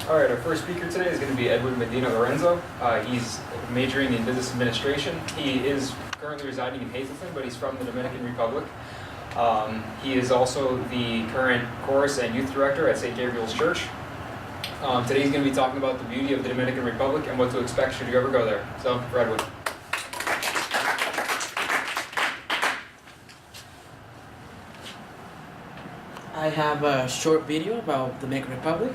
All right, our first speaker today is going to be Edwin Medina Lorenzo. He's majoring in business administration. He is currently residing in Hazleton, but he's from the Dominican Republic. He is also the current chorus and youth director at St. Gabriel's Church. Today he's going to be talking about the beauty of the Dominican Republic and what to expect should you ever go there. So, for Edwin. I have a short video about the Dominican Republic.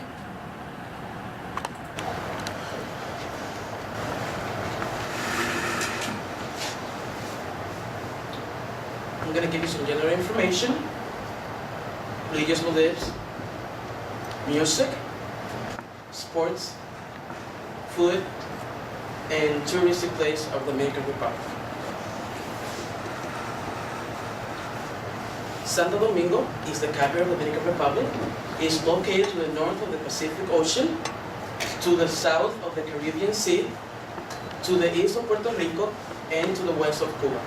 I'm going to give you some general information, religious beliefs, music, sports, food, and touristic place of the Dominican Republic. Santo Domingo is the capital of the Dominican Republic. It is located to the north of the Pacific Ocean, to the south of the Caribbean Sea, to the east of Puerto Rico, and to the west of Cuba.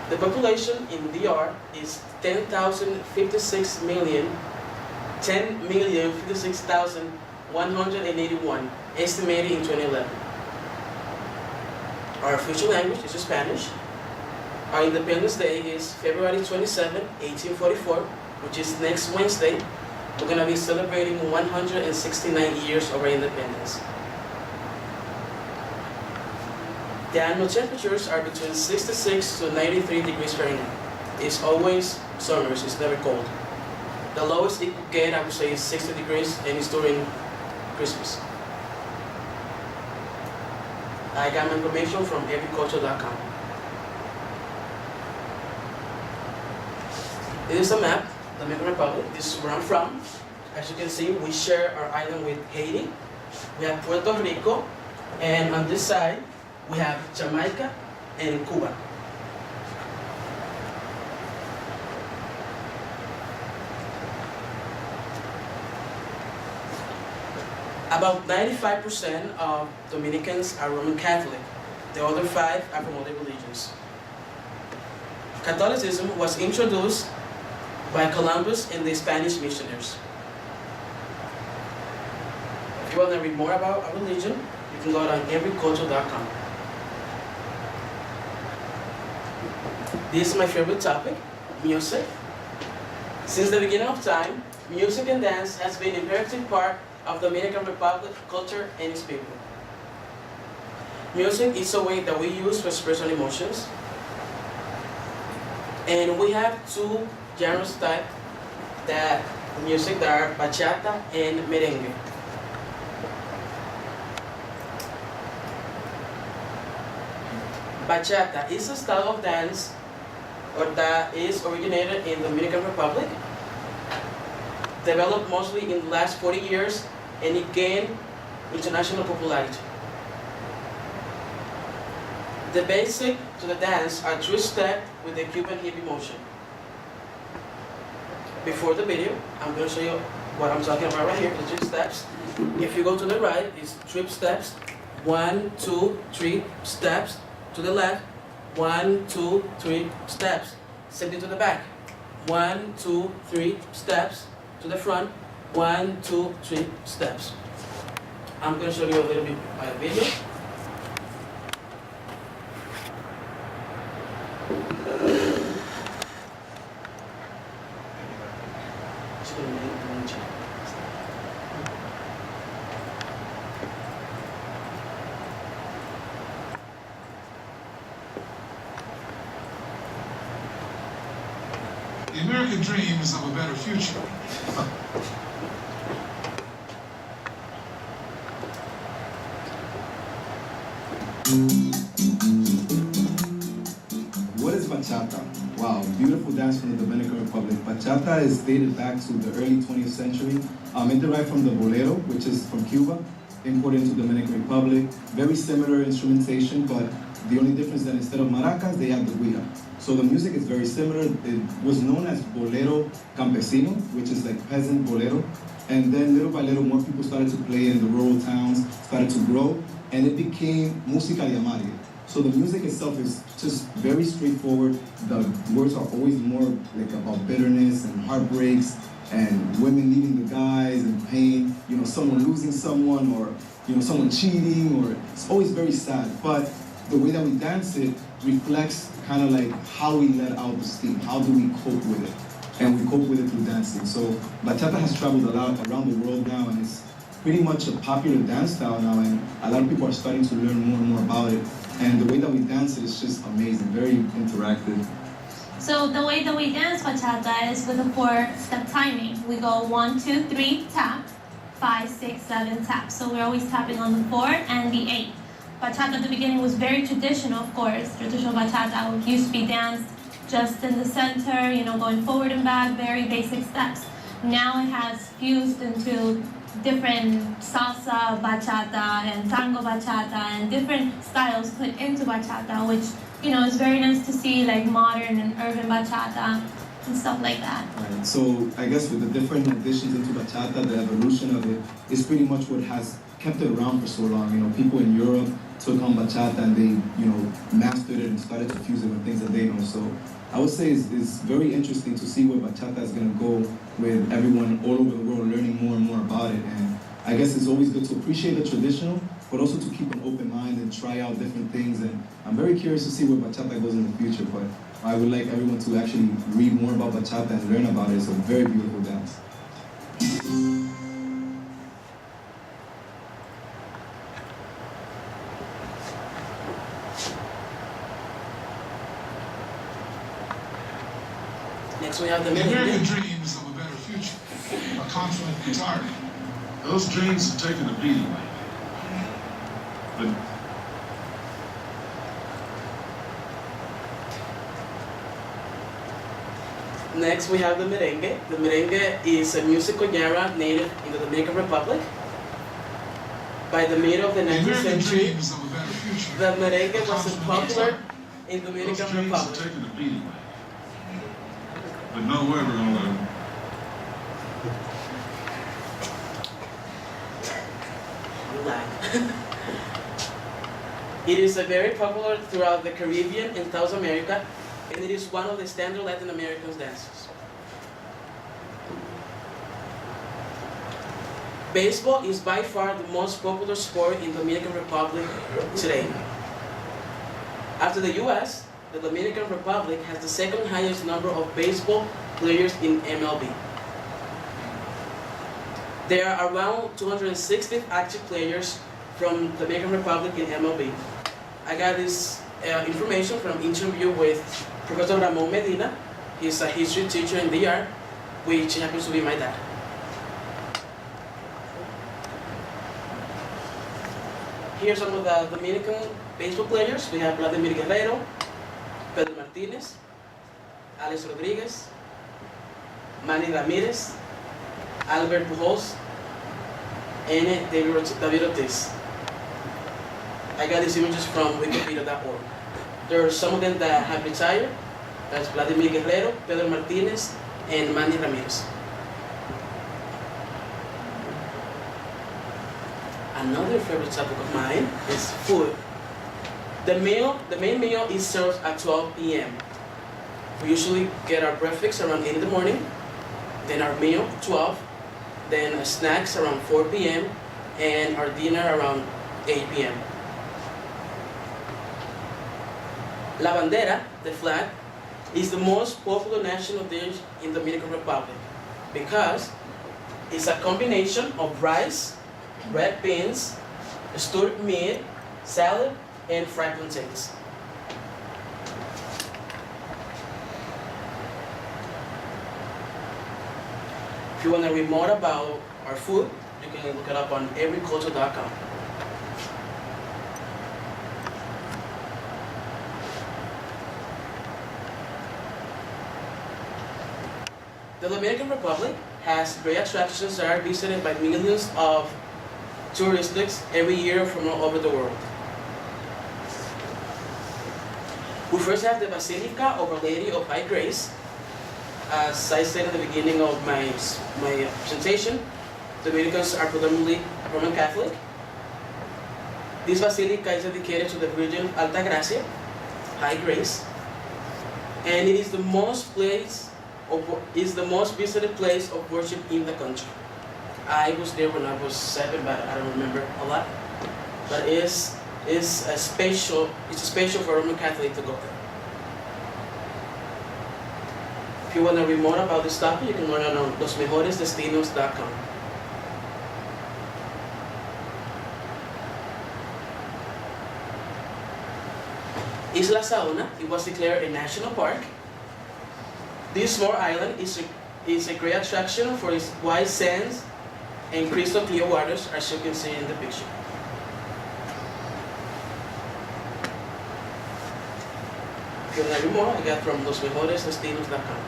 The population in DR is 10,056,181, estimated in 2011. Our official language is Spanish. Our Independence Day is February 27, 1844, which is next Wednesday. We're going to be celebrating 169 years of our independence. The annual temperatures are between 66 to 93 degrees Fahrenheit. It's always summer, it's never cold. The lowest it could get, I would say, is 60 degrees, and it's during Christmas. I got my information from agriculture.com. This is a map, the Dominican Republic. This is where I'm from. As you can see, we share our island with Haiti. We have Puerto Rico, and on this side, we have Jamaica and Cuba. About 95% of Dominicans are Roman Catholic. The other 5 are from other religions. Catholicism was introduced by Columbus and the Spanish missionaries. If you want to read more about our religion, you can go on agriculture.com. This is my favorite topic, music. Since the beginning of time, music and dance has been an imperative part of the Dominican Republic culture and its people. Music is a way that we use to express our emotions. And we have 2 genres type that music that are bachata and merengue. Bachata is a style of dance that is originated in the Dominican Republic, developed mostly in the last 40 years, and it gained international popularity. The basic to the dance are 3 steps with the Cuban hippie motion. Before the video, I'm going to show you what I'm talking about right here, the 3 steps. If you go to the right, it's 3 steps. 1, 2, 3 steps. To the left, 1, 2, 3 steps. Same thing to the back. 1, 2, 3 steps. To the front, 1, 2, 3 steps. I'm going to show you a little bit by a video. The American dream is of a better future. What is bachata? Wow, beautiful dance from the Dominican Republic. Bachata is dated back to the early 20th century. It derived from the bolero, which is from Cuba, imported into the Dominican Republic. Very similar instrumentation, but the only difference is that instead of maracas, they have the guira. So the music is very similar. It was known as bolero campesino, which is like peasant bolero. And then little by little, more people started to play it in the rural towns, started to grow, and it became música de amar. So the music itself is just very straightforward. The words are always more like about bitterness and heartbreaks. and women leaving the guys in pain, you know, someone losing someone, or, you know, someone cheating, or it's always very sad. But the way that we dance it reflects kind of like how we let out the steam, how do we cope with it? And we cope with it through dancing. So bachata has traveled a lot around the world now, and it's pretty much a popular dance style now, and a lot of people are starting to learn more and more about it. And the way that we dance it is just amazing, very interactive. So the way that we dance bachata is with a 4-step timing. We go 1, 2, 3, tap, 5, 6, 7, tap. So we're always tapping on the 4 and the 8. Bachata at the beginning was very traditional, of course. Traditional bachata used to be danced just in the center, you know, going forward and back, very basic steps. Now it has fused into different salsa bachata and tango bachata and different styles put into bachata, which, you know, is very nice to see, like modern and urban bachata and stuff like that. Right. So I guess with the different additions into bachata, the evolution of it is pretty much what has kept it around for so long. You know, people in Europe took on bachata and they, you know, mastered it and started to fuse it with things that they know. So I would say it's very interesting to see where bachata is going to go with everyone all over the world learning more and more about it. And I guess it's always good to appreciate the traditional, but also to keep an open mind and try out different things. And I'm very curious to see where bachata goes in the future, but I would like everyone to actually read more about bachata and learn about it. It's a very beautiful dance. Next we have the The American merengue. dreams of a better future are confident retirement. Those dreams have taken a beating. But Next we have the merengue. The merengue is a musical genre native in the Dominican Republic. By the middle of the the 19th American century, dreams of a better future the merengue are was confident popular retirement. in Those Dominican dreams have Republic. taken a beating. But no way we're gonna let them. It is a very popular throughout the Caribbean and South America, and it is one of the standard Latin American dances. Baseball is by far the most popular sport in the Dominican Republic today. After the US, the Dominican Republic has the second highest number of baseball players in MLB. There are around 260 active players from the Dominican Republic in MLB. I got this information from interview with Professor Ramon Medina. He's a history teacher in DR, which happens to be my dad. Here are some of the Dominican baseball players. We have Vladimir Guerrero, Pedro Martinez, Alex Rodriguez, Manny Ramirez, Albert Pujols, and David Ortiz. I got these images from Wikipedia.org. There are some of them that have retired. That's Vladimir Guerrero, Pedro Martinez, and Manny Ramirez. Another favorite topic of mine is food. The main meal is served at 12 p.m. We usually get our breakfast around 8 in the morning, then our meal 12, then our snacks around 4 p.m. and our dinner around 8 p.m. La bandera, the flag, is the most popular national dish in the Dominican Republic because it's a combination of rice, red beans, stewed meat, salad, and fried plantains. If you want to read more about our food, you can look it up on everyculture.com. The Dominican Republic has great attractions that are visited by millions of tourists every year from all over the world. We first have the Basilica of Our Lady of High Grace. As I said at the beginning of my presentation, Dominicans are predominantly Roman Catholic. This basilica is dedicated to the Virgin Alta Gracia, High Grace, and it is the most place is the most visited place of worship in the country. I was there when I was 7, but I don't remember a lot. But it's a special for Roman Catholic to go there. If you want to read more about this topic, you can learn on losmejoresdestinos.com. Isla Saona, it was declared a national park. This small island is a great attraction for its white sands and crystal clear waters, as you can see in the picture. If you want to read more, I got from losmejoresdestinos.com.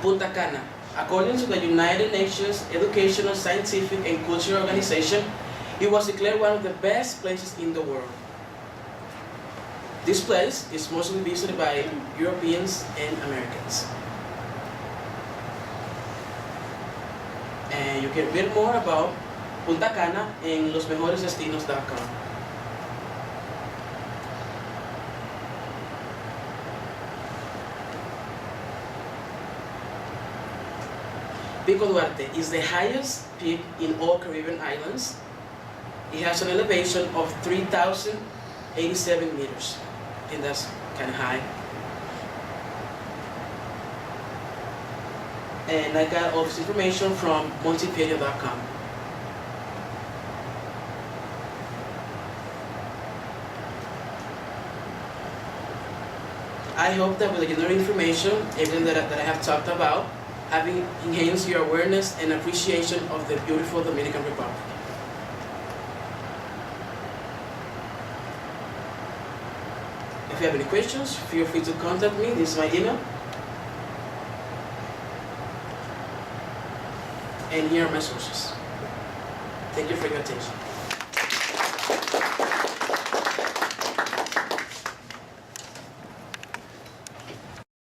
Punta Cana. According to the United Nations Educational, Scientific and Cultural Organization, it was declared one of the best places in the world. This place is mostly visited by Europeans and Americans. And you can read more about Punta Cana in losmejoresdestinos.com. Pico Duarte is the highest peak in all Caribbean islands. It has an elevation of 3,087 meters. I think that's kind of high. And I got all this information from Montepedia.com. I hope that with the general information, everything that I have talked about, having enhanced your awareness and appreciation of the beautiful Dominican Republic. If you have any questions, feel free to contact me. This is my email. And here are my sources. Thank you for your attention.